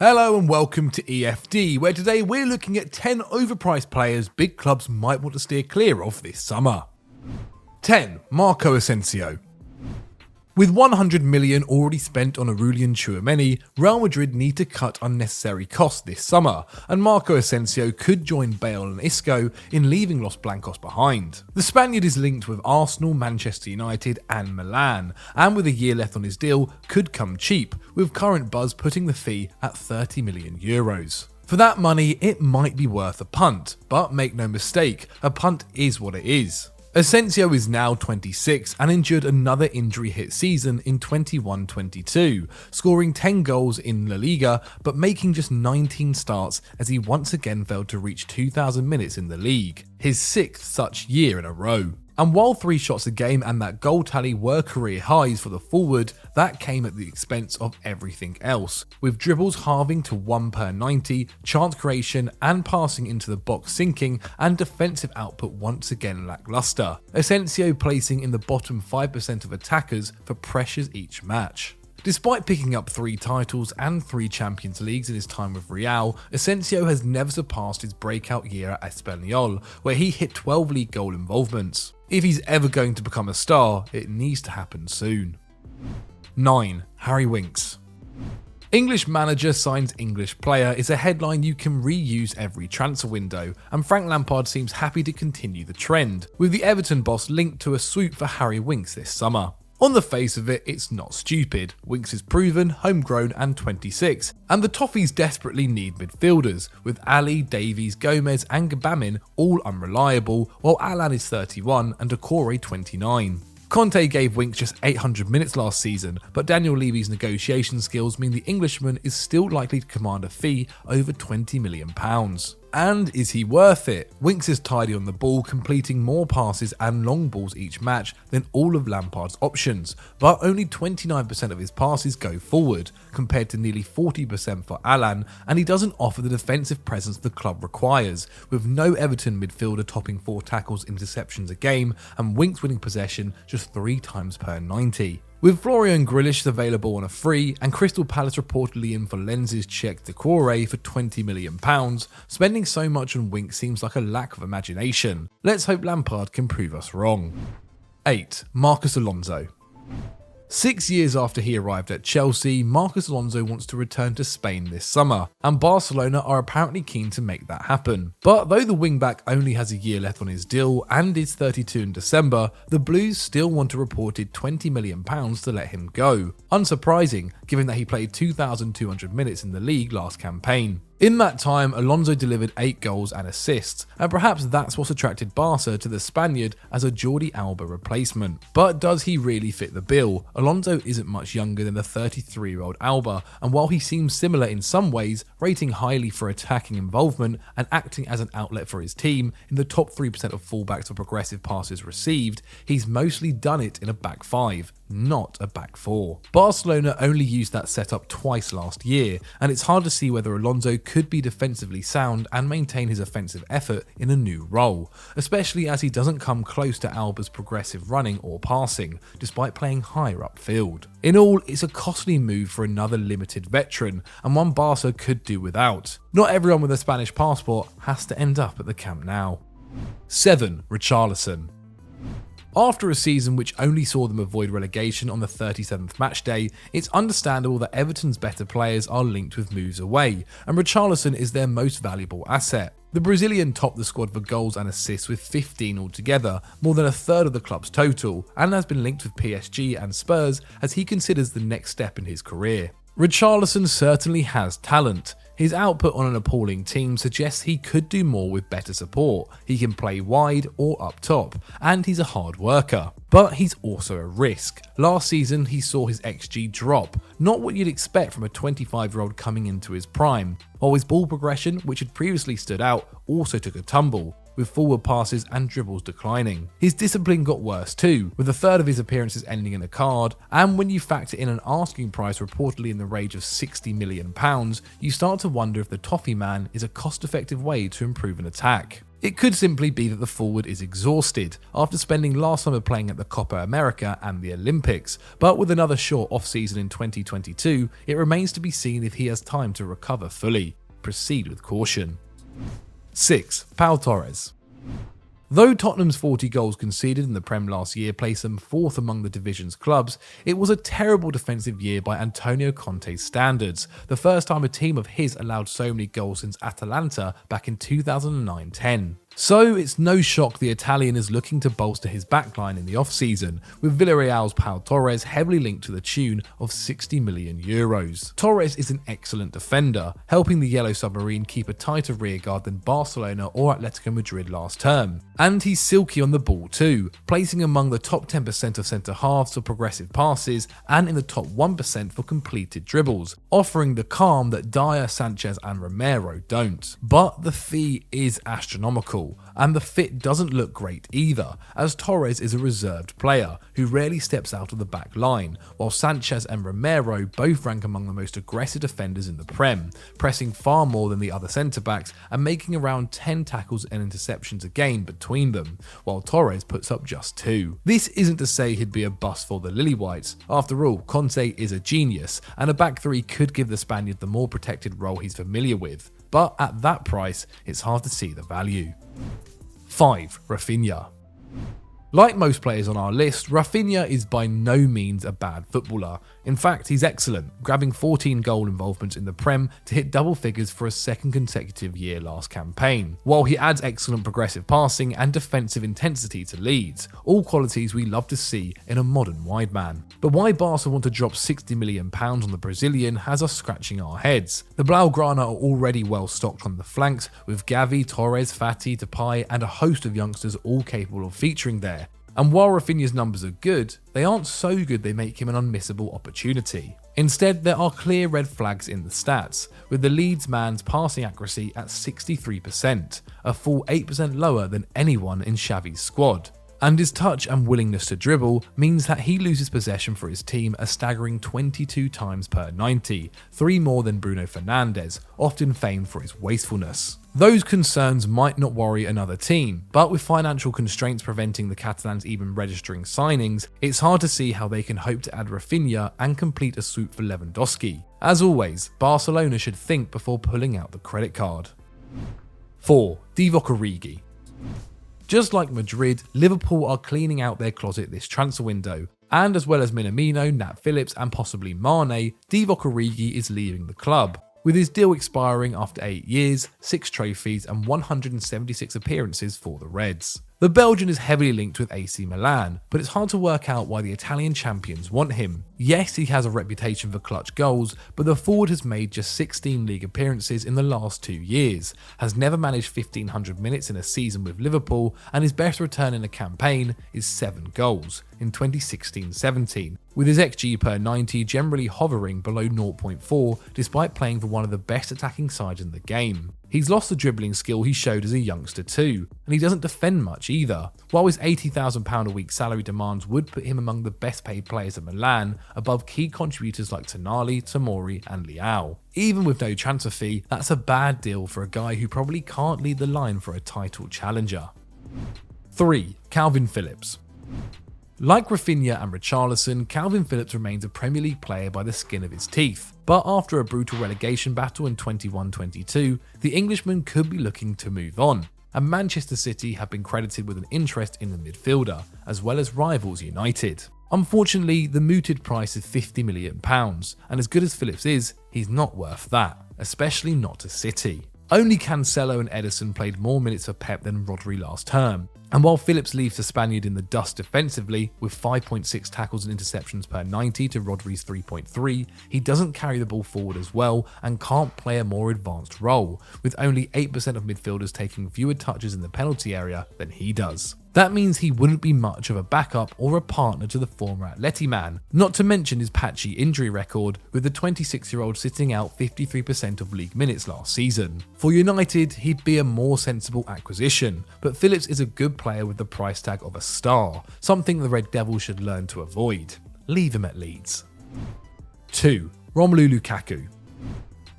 Hello and welcome to EFD, where today we're looking at 10 overpriced players big clubs might want to steer clear of this summer. 10. Marco Asensio. With 100 million already spent on Aurelien Tchouameni, Real Madrid need to cut unnecessary costs this summer, and Marco Asensio could join Bale and Isco in leaving Los Blancos behind. The Spaniard is linked with Arsenal, Manchester United and Milan, and with a year left on his deal, could come cheap, with current buzz putting the fee at €30 million. For that money, it might be worth a punt, but make no mistake, a punt is what it is. Asensio is now 26 and endured another injury-hit season in 21-22, scoring 10 goals in La Liga but making just 19 starts as he once again failed to reach 2,000 minutes in the league, his 6th such year in a row. And while 3 shots a game and that goal tally were career highs for the forward, that came at the expense of everything else, with dribbles halving to 1 per 90, chance creation and passing into the box sinking, and defensive output once again lackluster. Asensio placing in the bottom 5% of attackers for pressures each match. Despite picking up 3 titles and 3 Champions Leagues in his time with Real, Asensio has never surpassed his breakout year at Espanyol, where he hit 12 league goal involvements. If he's ever going to become a star, it needs to happen soon. 9. Harry Winks. English manager signs English player is a headline you can reuse every transfer window, and Frank Lampard seems happy to continue the trend, with the Everton boss linked to a swoop for Harry Winks this summer. On the face of it, it's not stupid. Winks is proven, homegrown and 26, and the Toffees desperately need midfielders, with Ali, Davies, Gomez and Gbamin all unreliable, while Alan is 31 and Doucouré 29. Conte gave Winks just 800 minutes last season, but Daniel Levy's negotiation skills mean the Englishman is still likely to command a fee over £20 million. And is he worth it? Winks is tidy on the ball, completing more passes and long balls each match than all of Lampard's options, but only 29% of his passes go forward, compared to nearly 40% for Alan, and he doesn't offer the defensive presence the club requires, with no Everton midfielder topping 4 tackles interceptions a game, and Winks winning possession just 3 times per 90. With Florian Grealish available on a free and Crystal Palace reportedly in for Lens's Czech Doucouré for £20 million, spending so much on Winks seems like a lack of imagination. Let's hope Lampard can prove us wrong. 8. Marcos Alonso. 6 years after he arrived at Chelsea, Marcos Alonso wants to return to Spain this summer, and Barcelona are apparently keen to make that happen. But though the wingback only has a year left on his deal and is 32 in December, the Blues still want a reported £20 million to let him go. Unsurprising, given that he played 2,200 minutes in the league last campaign. In that time, Alonso delivered 8 goals and assists, and perhaps that's what attracted Barca to the Spaniard as a Jordi Alba replacement. But does he really fit the bill? Alonso isn't much younger than the 33-year-old Alba, and while he seems similar in some ways, rating highly for attacking involvement and acting as an outlet for his team in the top 3% of fullbacks for progressive passes received, he's mostly done it in a back 5. Not a back 4. Barcelona only used that setup twice last year, and it's hard to see whether Alonso could be defensively sound and maintain his offensive effort in a new role, especially as he doesn't come close to Alba's progressive running or passing, despite playing higher upfield. In all, it's a costly move for another limited veteran, and one Barca could do without. Not everyone with a Spanish passport has to end up at the Camp Nou. 7. Richarlison. After a season which only saw them avoid relegation on the 37th matchday, it's understandable that Everton's better players are linked with moves away, and Richarlison is their most valuable asset. The Brazilian topped the squad for goals and assists with 15 altogether, more than a third of the club's total, and has been linked with PSG and Spurs as he considers the next step in his career. Richarlison certainly has talent. His output on an appalling team suggests he could do more with better support. He can play wide or up top, and he's a hard worker. But he's also a risk. Last season he saw his XG drop, not what you'd expect from a 25-year-old coming into his prime, while his ball progression, which had previously stood out, also took a tumble, with forward passes and dribbles declining. His discipline got worse too, with a third of his appearances ending in a card, and when you factor in an asking price reportedly in the range of £60 million, you start to wonder if the Toffee Man is a cost-effective way to improve an attack. It could simply be that the forward is exhausted after spending last summer playing at the Copa America and the Olympics, but with another short off-season in 2022, it remains to be seen if he has time to recover fully. Proceed with caution. 6. P.TORRES. Though Tottenham's 40 goals conceded in the Prem last year placed them 4th among the division's clubs, it was a terrible defensive year by Antonio Conte's standards, the first time a team of his allowed so many goals since Atalanta back in 2009-10. So it's no shock the Italian is looking to bolster his backline in the off-season, with Villarreal's P.TORRES heavily linked to the tune of €60 million. Torres is an excellent defender, helping the Yellow Submarine keep a tighter rearguard than Barcelona or Atletico Madrid last term. And he's silky on the ball too, placing among the top 10% of centre-halves for progressive passes and in the top 1% for completed dribbles, offering the calm that Dyer, Sanchez and Romero don't. But the fee is astronomical, and the fit doesn't look great either, as Torres is a reserved player who rarely steps out of the back line, while Sanchez and Romero both rank among the most aggressive defenders in the Prem, pressing far more than the other centre-backs and making around 10 tackles and interceptions a game between them, while Torres puts up just 2. This isn't to say he'd be a bust for the Lily Whites. After all, Conte is a genius, and a back three could give the Spaniard the more protected role he's familiar with. But at that price, it's hard to see the value. 5. Raphinha. Like most players on our list, Raphinha is by no means a bad footballer. In fact, he's excellent, grabbing 14 goal involvements in the Prem to hit double figures for a second consecutive year last campaign, while he adds excellent progressive passing and defensive intensity to Leeds, all qualities we love to see in a modern wide man. But why Barca want to drop £60 million on the Brazilian has us scratching our heads. The Blaugrana are already well stocked on the flanks, with Gavi, Torres, Fati, Depay and a host of youngsters all capable of featuring there. And while Raphinha's numbers are good, they aren't so good they make him an unmissable opportunity. Instead, there are clear red flags in the stats, with the Leeds man's passing accuracy at 63%, a full 8% lower than anyone in Xavi's squad. And his touch and willingness to dribble means that he loses possession for his team a staggering 22 times per 90, 3 more than Bruno Fernandes, often famed for his wastefulness. Those concerns might not worry another team, but with financial constraints preventing the Catalans even registering signings, it's hard to see how they can hope to add Raphinha and complete a swoop for Lewandowski. As always, Barcelona should think before pulling out the credit card. 4. Divock Origi. Just like Madrid, Liverpool are cleaning out their closet this transfer window, and as well as Minamino, Nat Phillips and possibly Mane, Divock Origi is leaving the club, with his deal expiring after 8 years, 6 trophies and 176 appearances for the Reds. The Belgian is heavily linked with AC Milan, but it's hard to work out why the Italian champions want him. Yes, he has a reputation for clutch goals, but the forward has made just 16 league appearances in the last 2 years, has never managed 1,500 minutes in a season with Liverpool, and his best return in a campaign is 7 goals in 2016-17, with his XG per 90 generally hovering below 0.4 despite playing for one of the best attacking sides in the game. He's lost the dribbling skill he showed as a youngster too, and he doesn't defend much either. While his £80,000 a week salary demands would put him among the best paid players at Milan, above key contributors like Tonali, Tomori and Leao. Even with no transfer fee, that's a bad deal for a guy who probably can't lead the line for a title challenger. 3. Calvin Phillips. Like Raphinha and Richarlison, Calvin Phillips remains a Premier League player by the skin of his teeth. But after a brutal relegation battle in 21-22, the Englishman could be looking to move on, and Manchester City have been credited with an interest in the midfielder, as well as rivals United. Unfortunately, the mooted price is £50 million, and as good as Phillips is, he's not worth that, especially not to City. Only Cancelo and Ederson played more minutes for Pep than Rodri last term, and while Phillips leaves the Spaniard in the dust defensively with 5.6 tackles and interceptions per 90 to Rodri's 3.3, he doesn't carry the ball forward as well and can't play a more advanced role, with only 8% of midfielders taking fewer touches in the penalty area than he does. That means he wouldn't be much of a backup or a partner to the former Atleti man, not to mention his patchy injury record, with the 26-year-old sitting out 53% of league minutes last season. For United, he'd be a more sensible acquisition, but Phillips is a good player with the price tag of a star, something the Red Devils should learn to avoid. Leave him at Leeds. 2. Romelu Lukaku.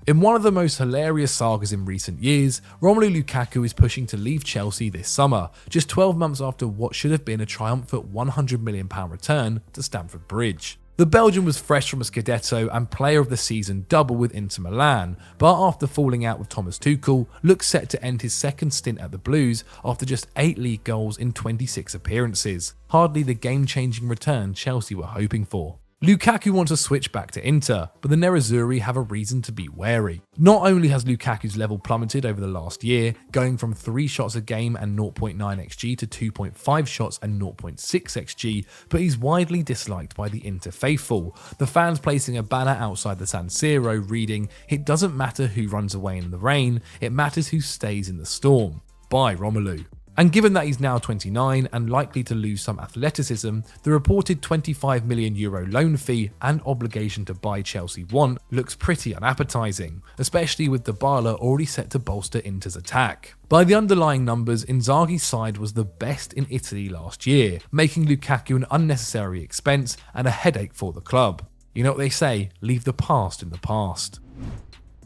In one of the most hilarious sagas in recent years, Romelu Lukaku is pushing to leave Chelsea this summer, just 12 months after what should have been a triumphant £100 million return to Stamford Bridge. The Belgian was fresh from a Scudetto and player of the season double with Inter Milan, but after falling out with Thomas Tuchel, looks set to end his second stint at the Blues after just 8 league goals in 26 appearances. Hardly the game-changing return Chelsea were hoping for. Lukaku wants to switch back to Inter, but the Nerazzurri have a reason to be wary. Not only has Lukaku's level plummeted over the last year, going from 3 shots a game and 0.9 xg to 2.5 shots and 0.6 xg, but he's widely disliked by the Inter faithful, the fans placing a banner outside the San Siro reading, "It doesn't matter who runs away in the rain, it matters who stays in the storm." By Romelu. And given that he's now 29 and likely to lose some athleticism, the reported €25 million loan fee and obligation to buy Chelsea want looks pretty unappetising, especially with Dybala already set to bolster Inter's attack. By the underlying numbers, Inzaghi's side was the best in Italy last year, making Lukaku an unnecessary expense and a headache for the club. You know what they say, leave the past in the past.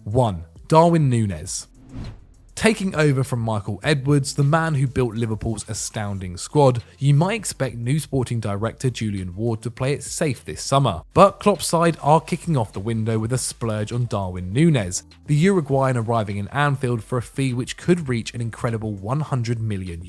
1. Darwin Nunez. Taking over from Michael Edwards, the man who built Liverpool's astounding squad, you might expect new sporting director Julian Ward to play it safe this summer. But Klopp's side are kicking off the window with a splurge on Darwin Nunez, the Uruguayan arriving in Anfield for a fee which could reach an incredible €100 million.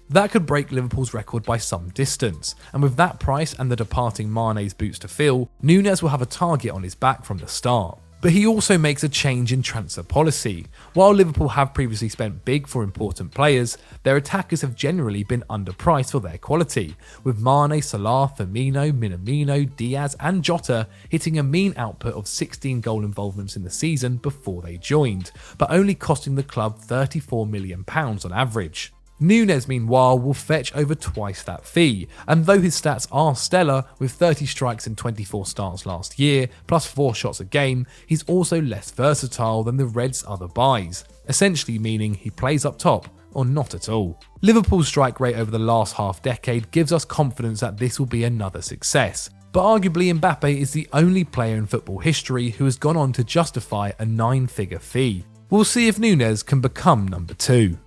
That could break Liverpool's record by some distance, and with that price and the departing Mane's boots to fill, Nunez will have a target on his back from the start. But he also makes a change in transfer policy. While Liverpool have previously spent big for important players, their attackers have generally been underpriced for their quality, with Mane, Salah, Firmino, Minamino, Diaz and Jota hitting a mean output of 16 goal involvements in the season before they joined, but only costing the club £34 million on average. Nunez, meanwhile, will fetch over twice that fee, and though his stats are stellar, with 30 strikes and 24 starts last year, plus 4 shots a game, he's also less versatile than the Reds' other buys, essentially meaning he plays up top or not at all. Liverpool's strike rate over the last half-decade gives us confidence that this will be another success, but arguably Mbappe is the only player in football history who has gone on to justify a 9-figure fee. We'll see if Nunez can become number 2.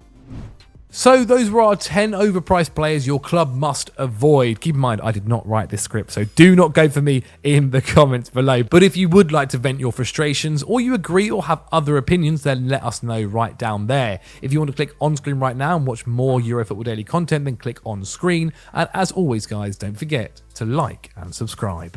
So those were our 10 overpriced players your club must avoid. Keep in mind, I did not write this script, so do not go for me in the comments below. But if you would like to vent your frustrations, or you agree or have other opinions, then let us know right down there. If you want to click on screen right now and watch more EuroFootball Daily content, then click on screen. And as always, guys, don't forget to like and subscribe.